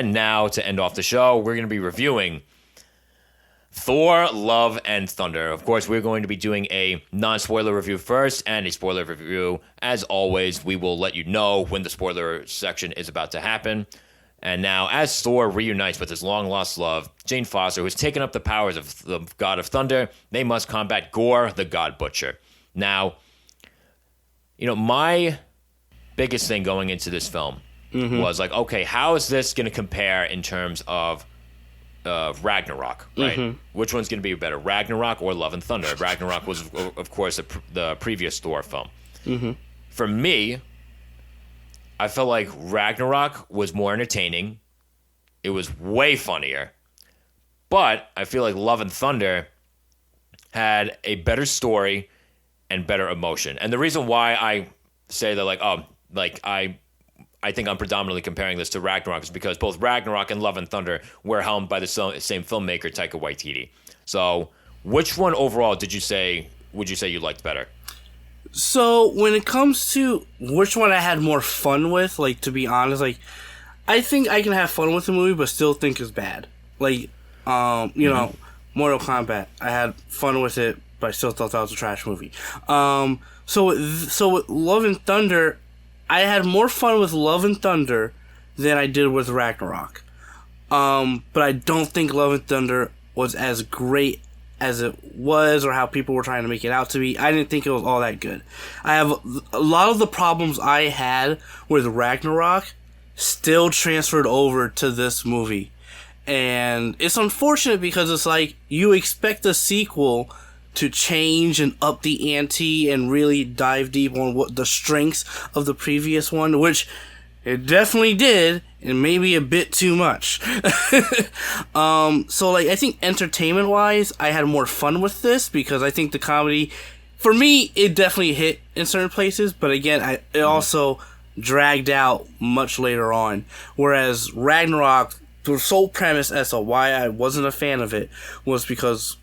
And now, to end off the show, we're going to be reviewing Thor, Love, and Thunder. Of course, we're going to be doing a non-spoiler review first and a spoiler review. As always, we will let you know when the spoiler section is about to happen. And now, as Thor reunites with his long-lost love, Jane Foster, who's taken up the powers of the God of Thunder, they must combat Gorr the God Butcher. Now, my biggest thing going into this film was like, okay, how is this going to compare in terms of Ragnarok, right? Which one's going to be better, Ragnarok or Love and Thunder? Ragnarok was, of course, the previous Thor film. For me, I felt like Ragnarok was more entertaining. It was way funnier. But I feel like Love and Thunder had a better story and better emotion. And the reason why I say that, I think I'm predominantly comparing this to Ragnarok is because both Ragnarok and Love and Thunder were helmed by the same filmmaker, Taika Waititi. So which one overall would you say you liked better? So, when it comes to which one I had more fun with, to be honest, I think I can have fun with the movie, but still think it's bad. Mortal Kombat, I had fun with it, but I still thought that was a trash movie. So with Love and Thunder, I had more fun with Love and Thunder than I did with Ragnarok. But I don't think Love and Thunder was as great as it was, or how people were trying to make it out to be. I didn't think it was all that good. I have a lot of the problems I had with Ragnarok still transferred over to this movie. And it's unfortunate because it's like, you expect a sequel to change and up the ante and really dive deep on what the strengths of the previous one, which it definitely did, and maybe a bit too much. I think entertainment-wise, I had more fun with this because I think the comedy, for me, it definitely hit in certain places, but again, it also dragged out much later on. Whereas Ragnarok, the sole premise as to why I wasn't a fan of it was because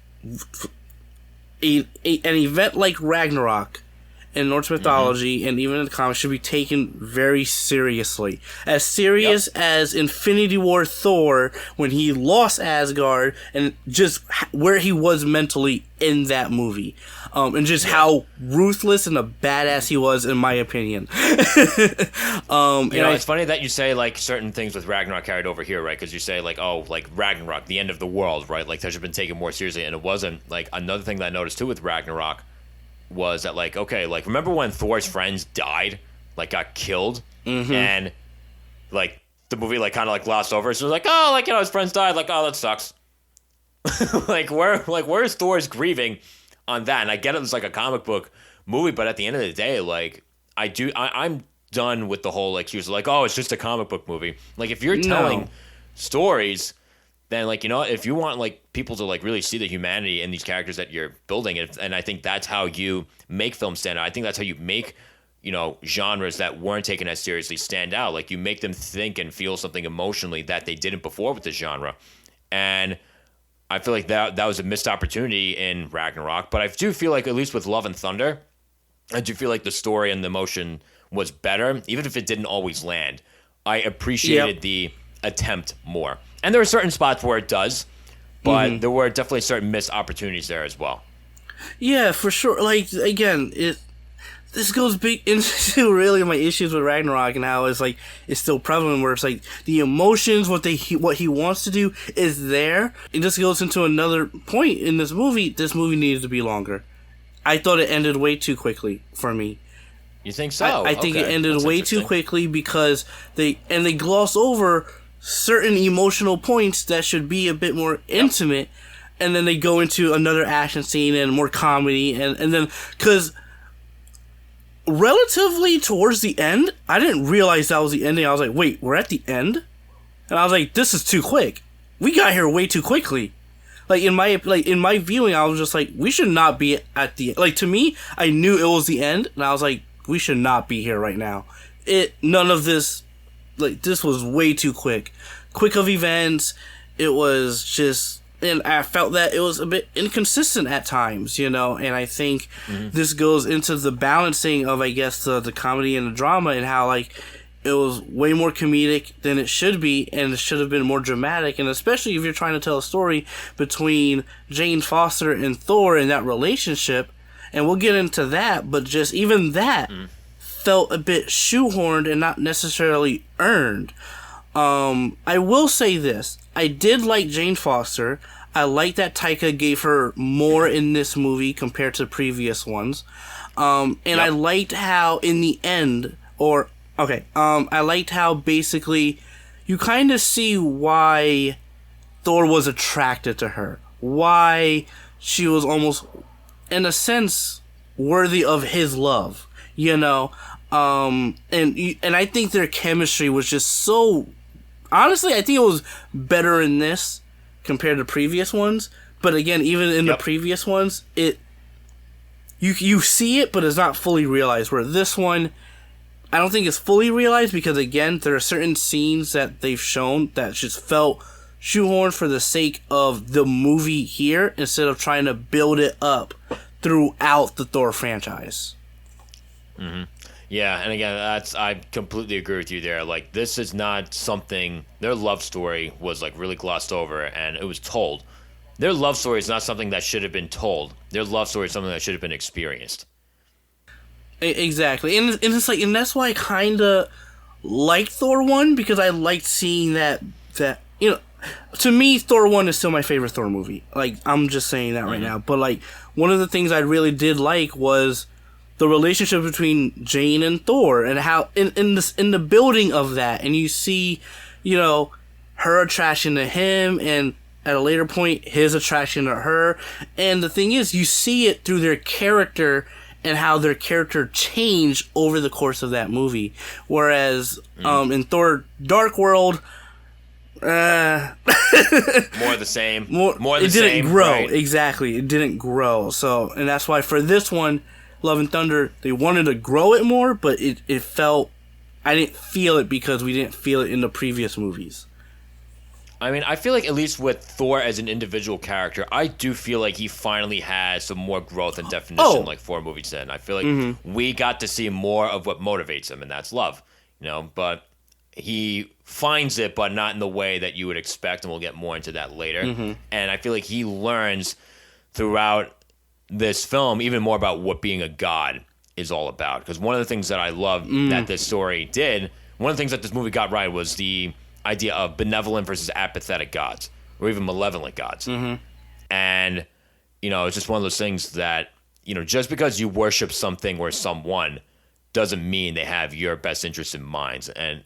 an event like Ragnarok in Norse mythology and even in the comics should be taken very seriously. As serious as Infinity War Thor when he lost Asgard and just where he was mentally in that movie. And just how ruthless and a badass he was, in my opinion. It's funny that you say, certain things with Ragnarok carried over here, right? Because you say, Ragnarok, the end of the world, right? That should have been taken more seriously, and it wasn't. Another thing that I noticed, too, with Ragnarok was that, remember when Thor's friends died? Got killed? And, the movie, kind of, glossed over. So it was his friends died. That sucks. Where's Thor's grieving on that? And I get it, it's a comic book movie, but at the end of the day, I'm done with the whole excuse it's just a comic book movie. If you're telling stories, then if you want people to really see the humanity in these characters that you're building, and I think that's how you make film stand out. I think that's how you make genres that weren't taken as seriously stand out. You make them think and feel something emotionally that they didn't before with this genre. And I feel like that was a missed opportunity in Ragnarok, but I do feel like, at least with Love and Thunder, I do feel like the story and the emotion was better, even if it didn't always land. I appreciated the attempt more. And there are certain spots where it does, but there were definitely certain missed opportunities there as well. Yeah, for sure. Again, this goes big into really my issues with Ragnarok and how it's still prevalent, where it's the emotions, what he wants to do is there. It just goes into another point in this movie. This movie needed to be longer. I thought it ended way too quickly for me. You think so? I think it ended way too quickly because they gloss over certain emotional points that should be a bit more intimate, and then they go into another action scene and more comedy, and then, because relatively towards the end, I didn't realize that was the ending. I was like, wait, we're at the end? And I was like, this is too quick. We got here way too quickly. In my viewing, I was just like, we should not be at the end. To me, I knew it was the end, and I was like, we should not be here right now. None of this, this was way too quick. Quick of events. It was just, and I felt that it was a bit inconsistent at times, and I think this goes into the balancing of, I guess, the comedy and the drama, and how, It was way more comedic than it should be, and it should have been more dramatic. And especially if you're trying to tell a story between Jane Foster and Thor and that relationship, and we'll get into that, but just even that felt a bit shoehorned and not necessarily earned. I will say this. I did like Jane Foster. I like that Taika gave her more in this movie compared to previous ones. I liked how in the end, I liked how basically you kind of see why Thor was attracted to her. Why she was almost, in a sense, worthy of his love, you know? And I think their chemistry was just so... Honestly, I think it was better in this compared to previous ones. But again, even in the previous ones, you see it, but it's not fully realized. Where this one... I don't think it's fully realized because, again, there are certain scenes that they've shown that just felt shoehorned for the sake of the movie here instead of trying to build it up throughout the Thor franchise. Mm-hmm. Yeah, and again, I completely agree with you there. Like, this is not something... Their love story was, like, really glossed over, and it was told. Their love story is not something that should have been told. Their love story is something that should have been experienced. Exactly, and it's like, and that's why I kind of liked Thor 1, because I liked seeing that you know, to me, Thor 1 is still my favorite Thor movie. Like, I'm just saying that right now. But like, one of the things I really did like was the relationship between Jane and Thor, and how in the building of that, and you see, you know, her attraction to him, and at a later point, his attraction to her. And the thing is, you see it through their character and how their character changed over the course of that movie. Whereas in Thor Dark World, more the same. More the same. It didn't grow. Right. Exactly. It didn't grow. So, and that's why for this one, Love and Thunder, they wanted to grow it more, but it felt... I didn't feel it because we didn't feel it in the previous movies. I mean, I feel like at least with Thor as an individual character, I do feel like he finally has some more growth and definition like 4 movies in. I feel like we got to see more of what motivates him, and that's love. You know, but he finds it, but not in the way that you would expect, and we'll get more into that later. And I feel like he learns throughout this film even more about what being a god is all about. Because one of the things that I love that this story did, one of the things that this movie got right was the idea of benevolent versus apathetic gods, or even malevolent gods. And, you know, it's just one of those things that, you know, just because you worship something or someone doesn't mean they have your best interest in mind. And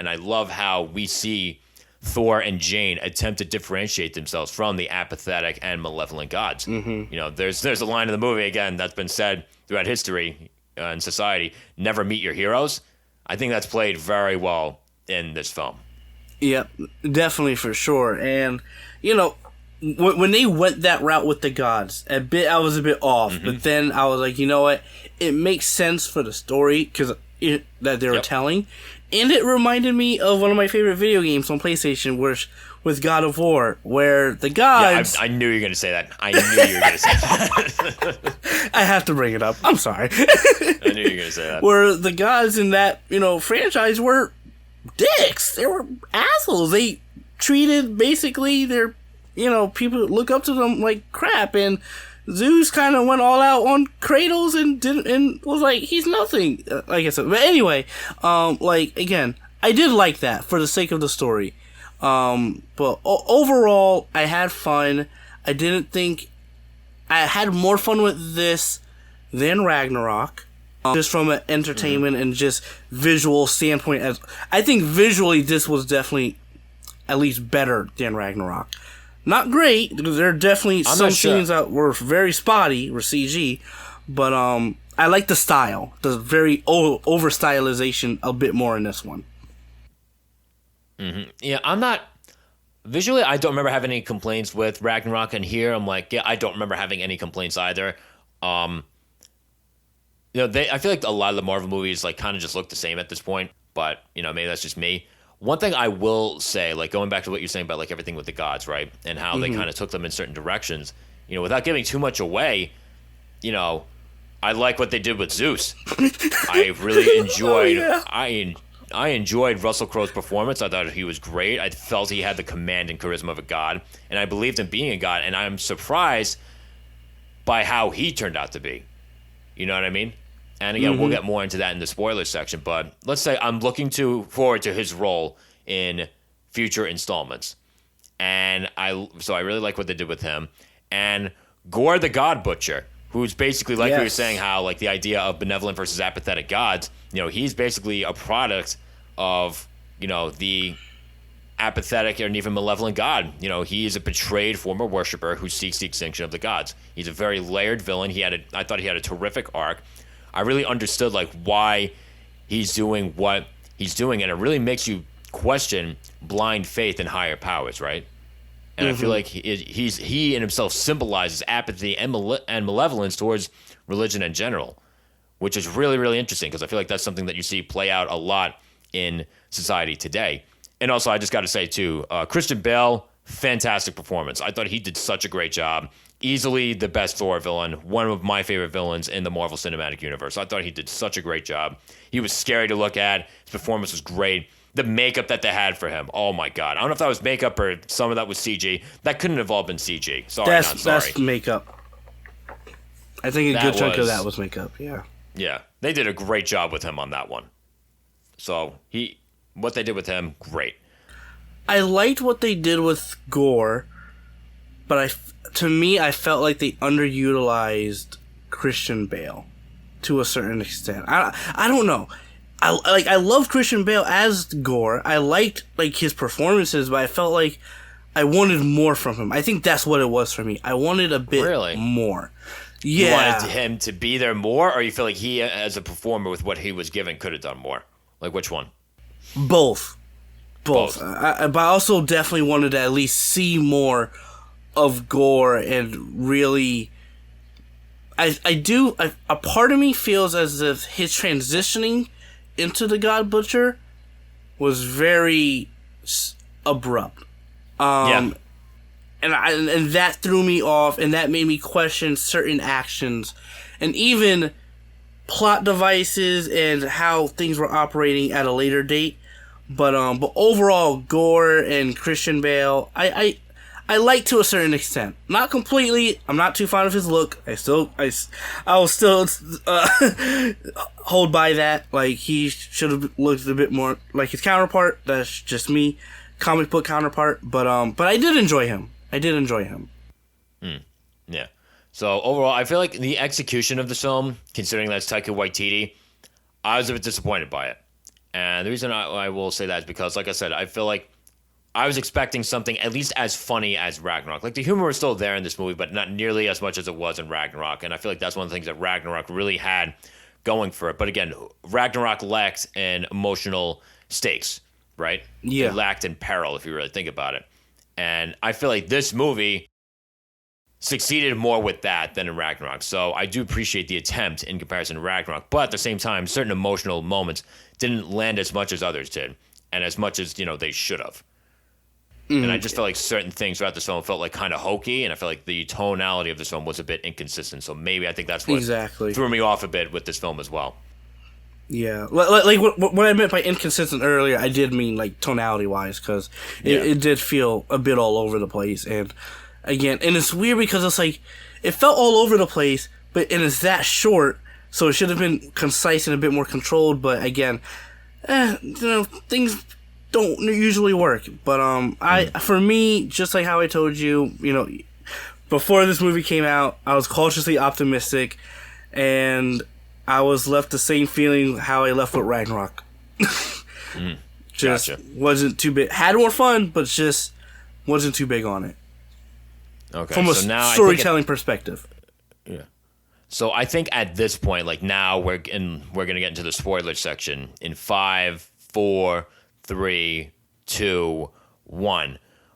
I love how we see Thor and Jane attempt to differentiate themselves from the apathetic and malevolent gods. You know, there's a line in the movie, again, that's been said throughout history and society, never meet your heroes. I think that's played very well in this film. Yep, definitely, for sure. And, you know, when they went that route with the gods, I was a bit off. But then I was like, you know what? It makes sense for the story that they were telling. And it reminded me of one of my favorite video games on PlayStation, with God of War, where the gods... Yeah, I knew you were going to say that. I knew you were going to say that. I have to bring it up. I'm sorry. I knew you were going to say that. Where the gods in that, you know, franchise were dicks. They were assholes. They treated basically their, you know, people look up to them like crap, and Zeus kind of went all out on Kratos and was like, he's nothing, like I said. But anyway, like, again, I did like that for the sake of the story. But overall, I had fun. I didn't think I had more fun with this than Ragnarok. Just from an entertainment and just visual standpoint, as I think visually this was definitely at least better than Ragnarok. Not great, because there are definitely some scenes that were very spotty, were CG, but I like the style, the very over stylization a bit more in this one. Yeah, I'm not visually. I don't remember having any complaints with Ragnarok, and here I'm like, yeah, I don't remember having any complaints either. You know, I feel like a lot of the Marvel movies like kind of just look the same at this point, but you know, maybe that's just me. One thing I will say, like going back to what you're saying about like everything with the gods, right, and how they kind of took them in certain directions, you know, without giving too much away, you know, I like what they did with Zeus. I really enjoyed. I enjoyed Russell Crowe's performance. I thought he was great. I felt he had the command and charisma of a god, and I believed in being a god. And I'm surprised by how he turned out to be. You know what I mean? And again, we'll get more into that in the spoiler section. But let's say I'm looking forward to his role in future installments, and I really like what they did with him. And Gorr the God Butcher, who's basically, like we were saying, how like the idea of benevolent versus apathetic gods, he's basically a product of, the apathetic and even malevolent god. He is a betrayed former worshiper who seeks the extinction of the gods. He's a very layered villain. I thought he had a terrific arc. I really understood like why he's doing what he's doing, and it really makes you question blind faith in higher powers, right? And I feel like he in himself symbolizes apathy and malevolence towards religion in general, which is really, really interesting because I feel like that's something that you see play out a lot in society today. And also, I just got to say, too, Christian Bale, fantastic performance. I thought he did such a great job. Easily the best Thor villain, one of my favorite villains in the Marvel Cinematic Universe. I thought he did such a great job. He was scary to look at. His performance was great. The makeup that they had for him, oh my god! I don't know if that was makeup or some of that was CG. That couldn't have all been CG. Sorry, that's makeup. I think a good chunk of that was makeup. Yeah. Yeah, they did a great job with him on that one. So what they did with him, great. I liked what they did with Gorr, but to me, I felt like they underutilized Christian Bale to a certain extent. I don't know. I love Christian Bale as Gorr. I liked like his performances, but I felt like I wanted more from him. I think that's what it was for me. I wanted a bit more. Yeah. You wanted him to be there more, or you feel like he, as a performer, with what he was given, could have done more? Like which one? Both. But I also definitely wanted to at least see more of Gorr and really. A part of me feels as if his transitioning into the God Butcher was very abrupt. And that threw me off, and that made me question certain actions and even plot devices and how things were operating at a later date. But overall, Gorr and Christian Bale, I like to a certain extent. Not completely. I'm not too fond of his look. I will still hold by that. Like, he should have looked a bit more like his counterpart. That's just me, comic book counterpart. But I did enjoy him. Yeah. So overall, I feel like the execution of the film, considering that's Taika Waititi, I was a bit disappointed by it. And the reason I will say that is because, like I said, I feel like I was expecting something at least as funny as Ragnarok. Like, the humor was still there in this movie, but not nearly as much as it was in Ragnarok. And I feel like that's one of the things that Ragnarok really had going for it. But again, Ragnarok lacked in emotional stakes, right? Yeah. It lacked in peril, if you really think about it. And I feel like this movie succeeded more with that than in Ragnarok. So I do appreciate the attempt in comparison to Ragnarok. But at the same time, certain emotional moments didn't land as much as others did. And as much as, they should have. And I just felt like certain things throughout this film felt like kind of hokey, and I felt like the tonality of this film was a bit inconsistent. So maybe I think that's what threw me off a bit with this film as well. Yeah, like what I meant by inconsistent earlier, I did mean like tonality-wise, because it did feel a bit all over the place. And again, and it's weird because it's like, it felt all over the place, and it's that short, so it should have been concise and a bit more controlled. But again, things don't usually work. But for me, just like how I told you, before this movie came out, I was cautiously optimistic, and I was left the same feeling how I left with Ragnarok. Just wasn't too big. Had more fun, but just wasn't too big on it. Okay. From a storytelling perspective. Yeah. So I think at this point, like now we're gonna get into the spoiler section in 5, 4, 3, 2, 1.